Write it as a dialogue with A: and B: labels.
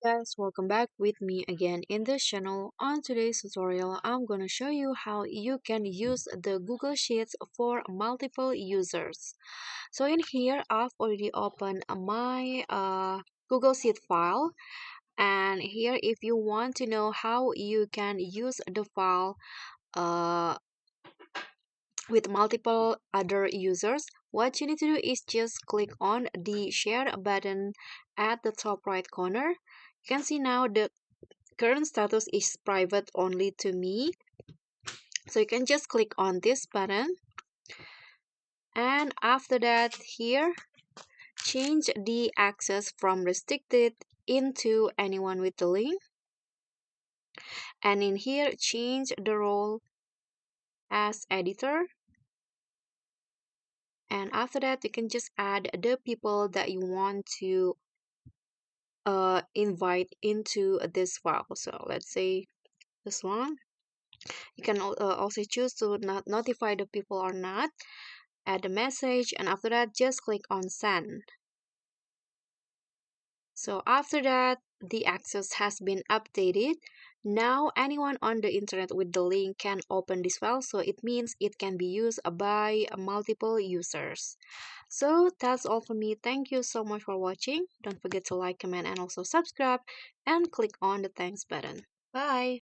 A: Guys, welcome back with me again in this channel. On today's tutorial, I'm gonna show you how you can use the Google Sheets for multiple users. So in here, I've already opened my Google Sheet file, and here, if you want to know how you can use the file uh, with multiple other users, what you need to do is just click on the share button at the top right corner. You can see now the current status is private only to me, so you can just click on this button, and after that here change the access from restricted into anyone with the link, and in here change the role as editor, and after that you can just add the people that you want to invite into this file. So let's say this one. You can also choose to not notify the people or not, add a message, and after that just click on send. So after that the access has been updated. Now anyone on the internet with the link can open this file, so it means it can be used by multiple users. So that's all for me. Thank you so much for watching. Don't forget to like, comment, and also subscribe, and click on the thanks button. Bye.